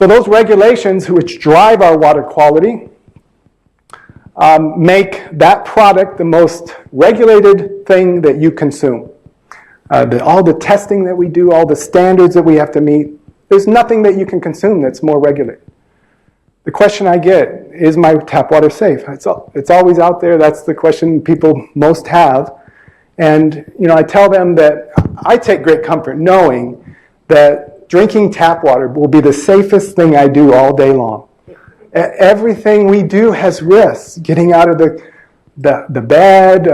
So those regulations which drive our water quality make that product the most regulated thing that you consume. All the testing that we do, all the standards that we have to meet, there's nothing that you can consume that's more regulated. The question I get, is my tap water safe? It's always out there. That's the question people most have. And I tell them that I take great comfort knowing that drinking tap water will be the safest thing I do all day long. Everything we do has risks. Getting out of the bed,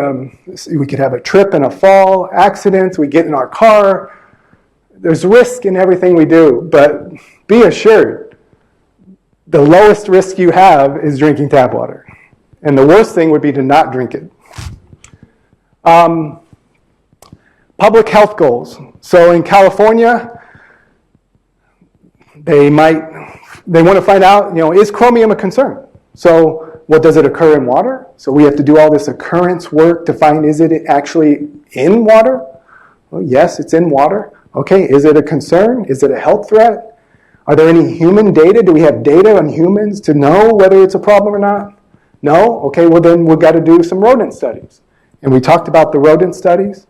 we could have a trip and a fall, accidents, we get in our car. There's risk in everything we do, but be assured, the lowest risk you have is drinking tap water. And the worst thing would be to not drink it. Public health goals. So in California, they want to find out, is chromium a concern? So what, does it occur in water? So we have to do all this occurrence work to find, is it actually in water? Well, yes, it's in water. Okay, is it a concern? Is it a health threat? Are there any human data? Do we have data on humans to know whether it's a problem or not? No? Okay, well then we've got to do some rodent studies. And we talked about the rodent studies.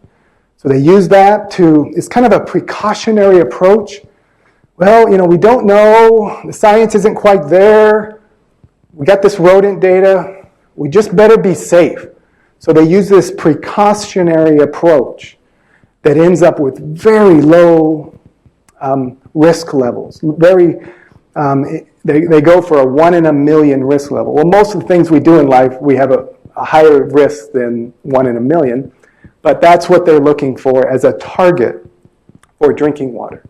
So they use that it's kind of a precautionary approach. Well, we don't know. The science isn't quite there. We got this rodent data. We just better be safe. So they use this precautionary approach that ends up with very low risk levels. They go for a 1 in a million risk level. Well, most of the things we do in life, we have a higher risk than 1 in a million. But that's what they're looking for as a target for drinking water.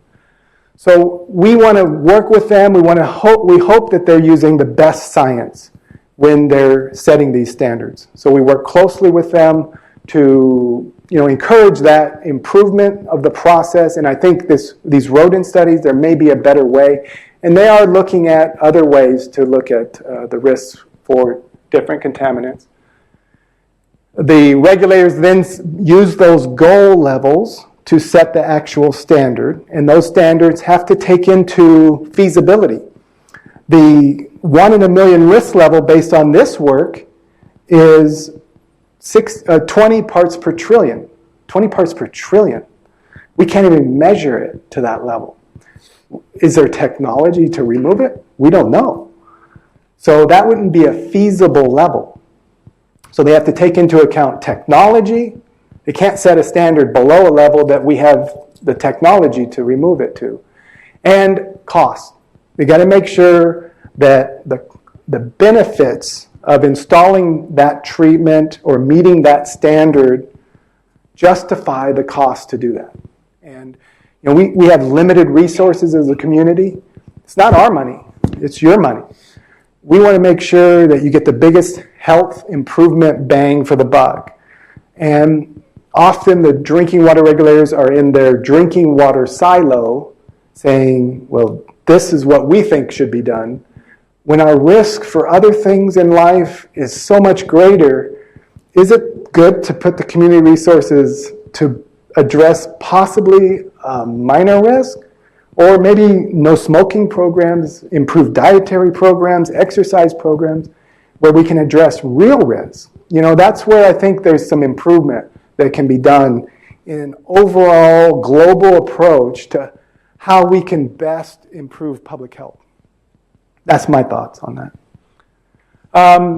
So we want to work with them. We hope that they're using the best science when they're setting these standards. So we work closely with them to encourage that improvement of the process. And I think these rodent studies, there may be a better way. And they are looking at other ways to look at the risks for different contaminants. The regulators then use those goal levels to set the actual standard, and those standards have to take into feasibility. The 1 in a million risk level based on this work is 20 parts per trillion. 20 parts per trillion. We can't even measure it to that level. Is there technology to remove it? We don't know. So that wouldn't be a feasible level. So they have to take into account technology. They can't set a standard below a level that we have the technology to remove it to. And cost. They got to make sure that the benefits of installing that treatment or meeting that standard justify the cost to do that. And we have limited resources as a community. It's not our money. It's your money. We want to make sure that you get the biggest health improvement bang for the buck. And often the drinking water regulators are in their drinking water silo saying, well, this is what we think should be done. When our risk for other things in life is so much greater, is it good to put the community resources to address possibly minor risk? Or maybe no smoking programs, improved dietary programs, exercise programs, where we can address real risk. That's where I think there's some improvement that can be done in an overall global approach to how we can best improve public health. That's my thoughts on that.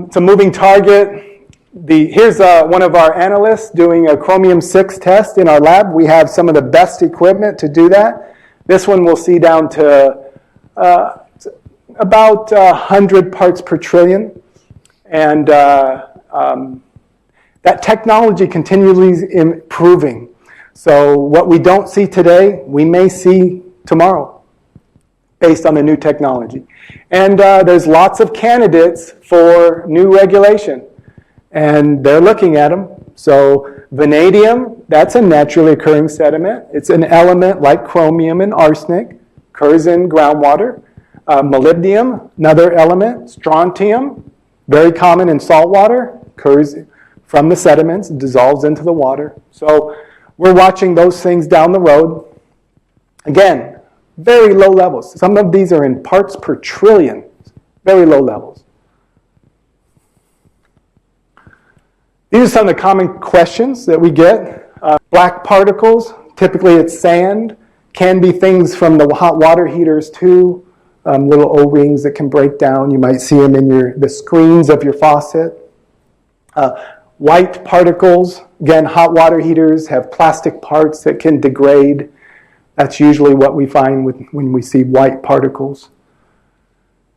It's a moving target. Here's one of our analysts doing a chromium-6 test in our lab. We have some of the best equipment to do that. This one we'll see down to about 100 parts per trillion. And that technology continually is improving. So what we don't see today, we may see tomorrow based on the new technology. And there's lots of candidates for new regulation. And they're looking at them. So vanadium, that's a naturally occurring sediment. It's an element like chromium and arsenic, occurs in groundwater. Molybdenum, another element. Strontium, very common in salt water, occurs from the sediments, dissolves into the water. So we're watching those things down the road. Again, Very low levels. Some of these are in parts per trillion. Very low levels. These are some of the common questions that we get. Black particles, typically it's sand. Can be things from the hot water heaters too. Little O-rings that can break down. You might see them in the screens of your faucet. White particles, again, hot water heaters have plastic parts that can degrade. That's usually what we find when we see white particles.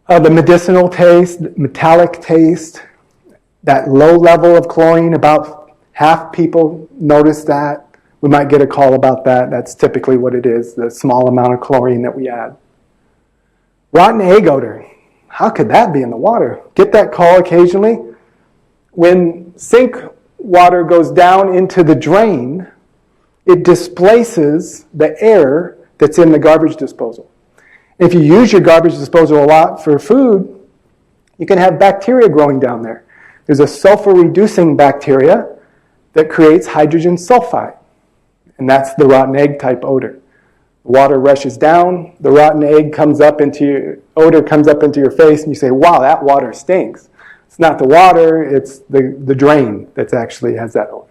The medicinal taste, metallic taste, that low level of chlorine, about half people notice that. We might get a call about that. That's typically what it is, the small amount of chlorine that we add. Rotten egg odor. How could that be in the water? Get that call occasionally. When sink water goes down into the drain, it displaces the air that's in the garbage disposal. If you use your garbage disposal a lot for food, you can have bacteria growing down there. There's a sulfur-reducing bacteria that creates hydrogen sulfide, and that's the rotten egg type odor. The water rushes down, the rotten egg odor comes up into your face, and you say, wow, that water stinks. It's not the water, it's the drain that actually has that odor.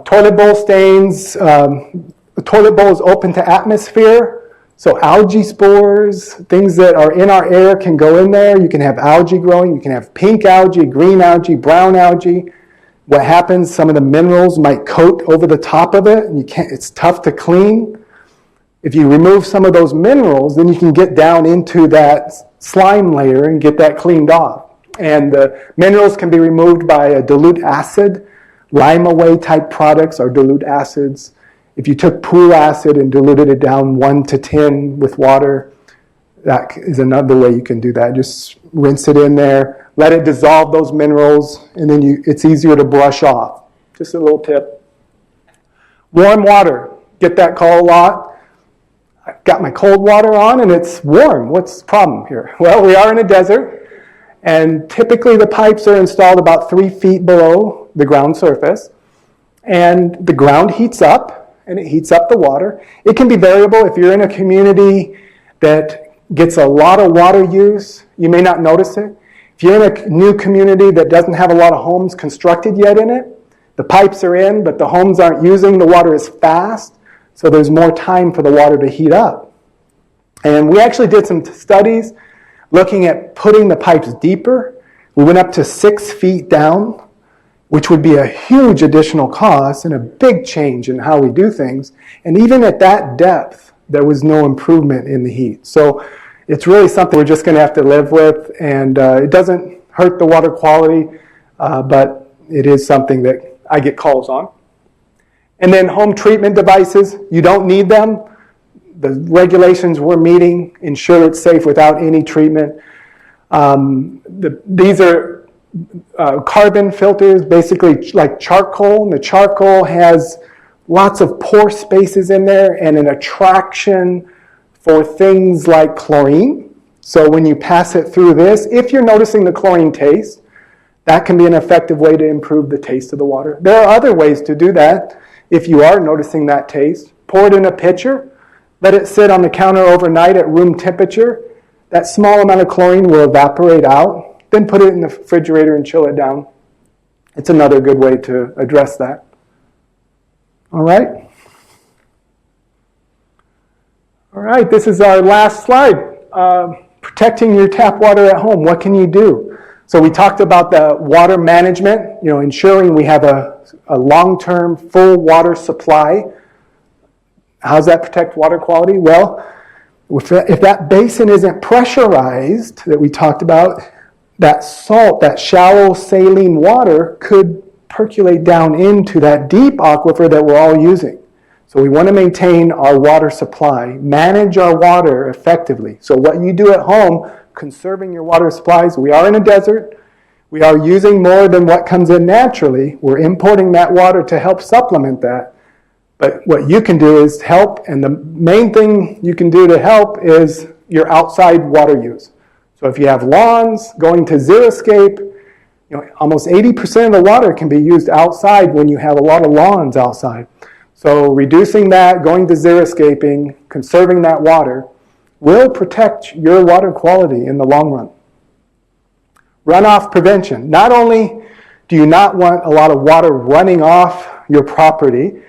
Toilet bowl stains. The toilet bowl is open to atmosphere, so algae spores, things that are in our air can go in there. You can have algae growing. You can have pink algae, green algae, brown algae. What happens, some of the minerals might coat over the top of it, and it's tough to clean. If you remove some of those minerals, then you can get down into that slime layer and get that cleaned off. And the minerals can be removed by a dilute acid. Lime-away type products are dilute acids. If you took pool acid and diluted it down 1 to 10 with water, that is another way you can do that. Just rinse it in there, let it dissolve those minerals, and then it's easier to brush off. Just a little tip. Warm water. Get that call a lot. I got my cold water on and it's warm. What's the problem here? Well, we are in a desert, and typically the pipes are installed about 3 feet below the ground surface, and the ground heats up, and it heats up the water. It can be variable. If you're in a community that gets a lot of water use, you may not notice it. If you're in a new community that doesn't have a lot of homes constructed yet in it, the pipes are in, but the homes aren't using the water as fast, so there's more time for the water to heat up. And we actually did some studies looking at putting the pipes deeper. We went up to 6 feet down, which would be a huge additional cost and a big change in how we do things. And even at that depth, there was no improvement in the heat. So it's really something we're just going to have to live with, and it doesn't hurt the water quality, but it is something that I get calls on. And then home treatment devices, you don't need them. The regulations we're meeting ensure it's safe without any treatment. These are carbon filters, basically like charcoal. And the charcoal has lots of pore spaces in there and an attraction for things like chlorine. So when you pass it through this, if you're noticing the chlorine taste, that can be an effective way to improve the taste of the water. There are other ways to do that. If you are noticing that taste, pour it in a pitcher, let it sit on the counter overnight at room temperature. That small amount of chlorine will evaporate out. Then put it in the refrigerator and chill it down. It's another good way to address that. All right. All right, this is our last slide. Protecting your tap water at home. What can you do? So we talked about the water management, ensuring we have a long-term full water supply. How does that protect water quality? Well, if that basin isn't pressurized that we talked about, that salt, that shallow saline water could percolate down into that deep aquifer that we're all using. So we want to maintain our water supply, manage our water effectively. So what you do at home, conserving your water supplies. We are in a desert. We are using more than what comes in naturally. We're importing that water to help supplement that. But what you can do is help, and the main thing you can do to help is your outside water use. So if you have lawns going to xeriscape, almost 80% of the water can be used outside when you have a lot of lawns outside. So reducing that, going to xeriscaping, conserving that water will protect your water quality in the long run. Runoff prevention. Not only do you not want a lot of water running off your property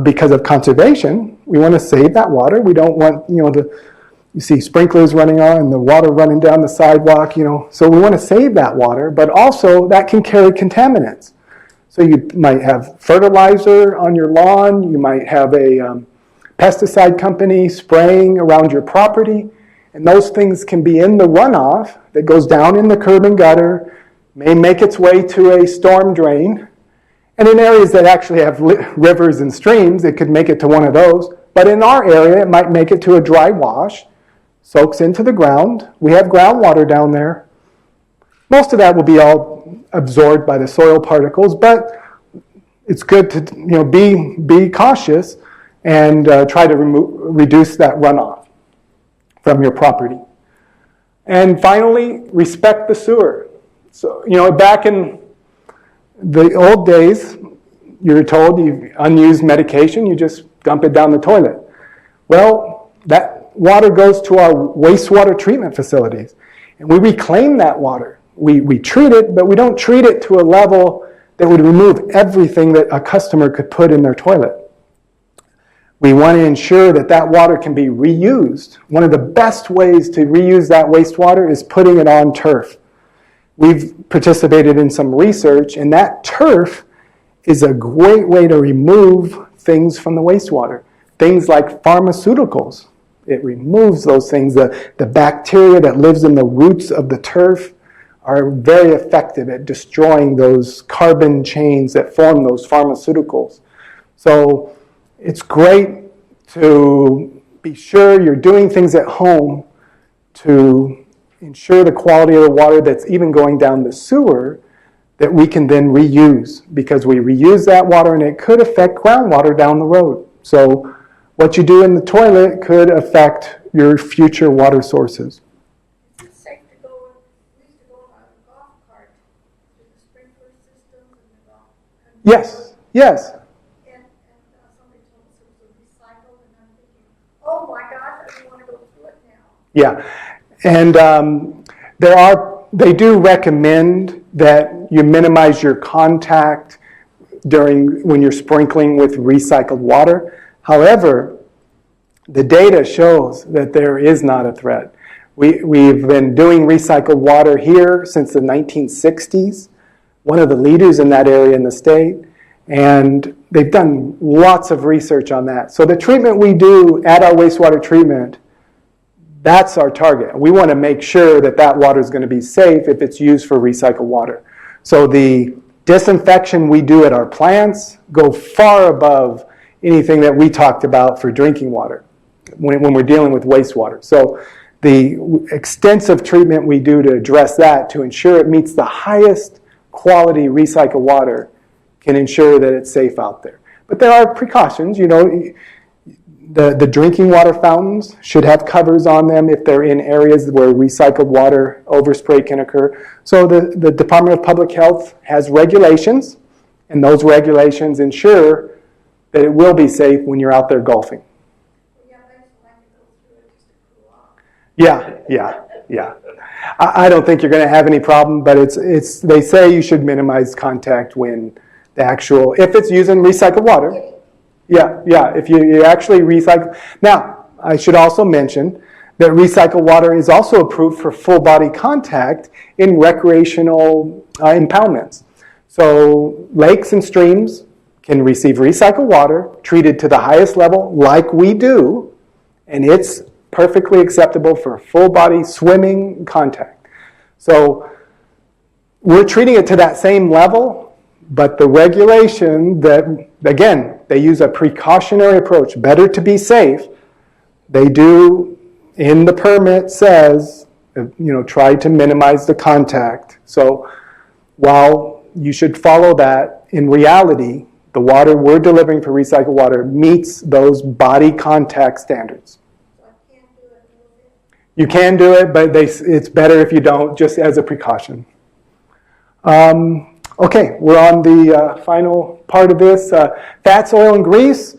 because of conservation, we want to save that water. We don't want, you see sprinklers running on and the water running down the sidewalk, so we want to save that water, but also that can carry contaminants. So you might have fertilizer on your lawn, you might have a pesticide company spraying around your property, and those things can be in the runoff that goes down in the curb and gutter, may make its way to a storm drain, and in areas that actually have rivers and streams, it could make it to one of those, but in our area, it might make it to a dry wash, soaks into the ground. We have groundwater down there. Most of that will be all absorbed by the soil particles, but it's good to be cautious and try to reduce that runoff from your property. And finally, respect the sewer. So, back in the old days, you were told you unused medication, you just dump it down the toilet. Well, that water goes to our wastewater treatment facilities, and we reclaim that water. We treat it, but we don't treat it to a level that would remove everything that a customer could put in their toilet. We want to ensure that that water can be reused. One of the best ways to reuse that wastewater is putting it on turf. We've participated in some research, and that turf is a great way to remove things from the wastewater. Things like pharmaceuticals. It removes those things. The bacteria that lives in the roots of the turf are very effective at destroying those carbon chains that form those pharmaceuticals. So it's great to be sure you're doing things at home to ensure the quality of the water that's even going down the sewer that we can then reuse, because we reuse that water and it could affect groundwater down the road. So what you do in the toilet could affect your future water sources. It's safe to go, we used to go on a golf cart with the sprinkler systems and the golf. Yes, yes. And somebody told us it was recycled, and I'm thinking, oh my gosh, I don't want to go through it now. Yeah, and they do recommend that you minimize your contact when you're sprinkling with recycled water. However, the data shows that there is not a threat. We've been doing recycled water here since the 1960s, one of the leaders in that area in the state, and they've done lots of research on that. So the treatment we do at our wastewater treatment, that's our target. We want to make sure that that water is going to be safe if it's used for recycled water. So the disinfection we do at our plants go far above anything that we talked about for drinking water when we're dealing with wastewater. So the extensive treatment we do to address that, to ensure it meets the highest quality recycled water, can ensure that it's safe out there. But there are precautions. The drinking water fountains should have covers on them if they're in areas where recycled water overspray can occur. So the Department of Public Health has regulations, and those regulations ensure that it will be safe when you're out there golfing. Yeah, I just like to go through it just to cool off. Yeah. I don't think you're going to have any problem, but they say you should minimize contact when if it's using recycled water. Yeah, if you actually recycle. Now, I should also mention that recycled water is also approved for full body contact in recreational impoundments. So lakes and streams can receive recycled water treated to the highest level like we do, and it's perfectly acceptable for full body swimming contact. So we're treating it to that same level, but the regulation that, again, they use a precautionary approach, better to be safe. They do, in the permit says, try to minimize the contact. So while you should follow that, in reality, the water we're delivering for recycled water meets those body contact standards. So I can't do it a little bit. You can do it, but it's better if you don't, just as a precaution. Okay, we're on the final part of this. Fats, oil, and grease.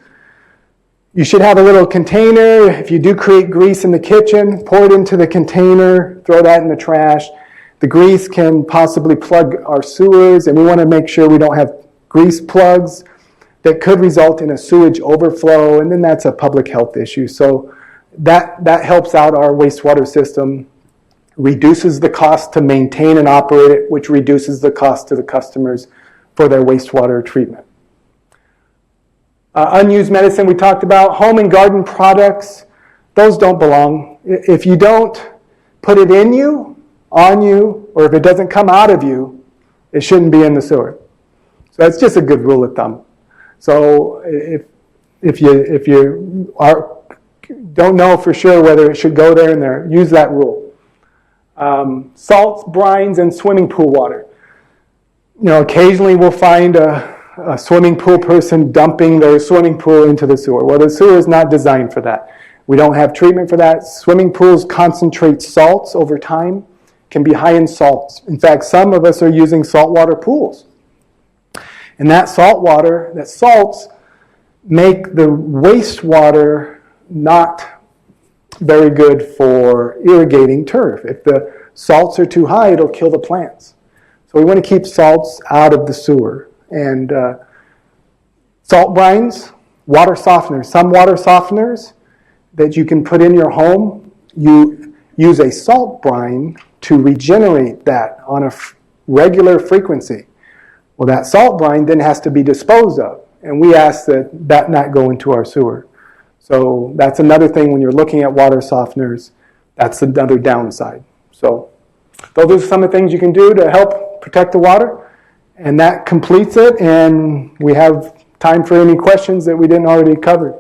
You should have a little container. If you do create grease in the kitchen, pour it into the container, throw that in the trash. The grease can possibly plug our sewers, and we want to make sure we don't have grease plugs that could result in a sewage overflow, and then that's a public health issue. So that helps out our wastewater system, reduces the cost to maintain and operate it, which reduces the cost to the customers for their wastewater treatment. Unused medicine we talked about. Home and garden products, those don't belong. If you don't put it in you, on you, or if it doesn't come out of you, it shouldn't be in the sewer. So that's just a good rule of thumb. So if you don't know for sure whether it should go there and there, use that rule. Salts, brines, and swimming pool water. You know, occasionally we'll find a swimming pool person dumping their swimming pool into the sewer. Well, the sewer is not designed for that. We don't have treatment for that. Swimming pools concentrate salts over time, can be high in salts. In fact, some of us are using saltwater pools. And that salts make the wastewater not very good for irrigating turf. If the salts are too high, it'll kill the plants. So we want to keep salts out of the sewer. And salt brines, water softeners. Some water softeners that you can put in your home, you use a salt brine to regenerate that on a regular frequency. Well, that salt brine then has to be disposed of. And we ask that not go into our sewer. So that's another thing when you're looking at water softeners, that's another downside. So those are some of the things you can do to help protect the water. And that completes it, and we have time for any questions that we didn't already cover.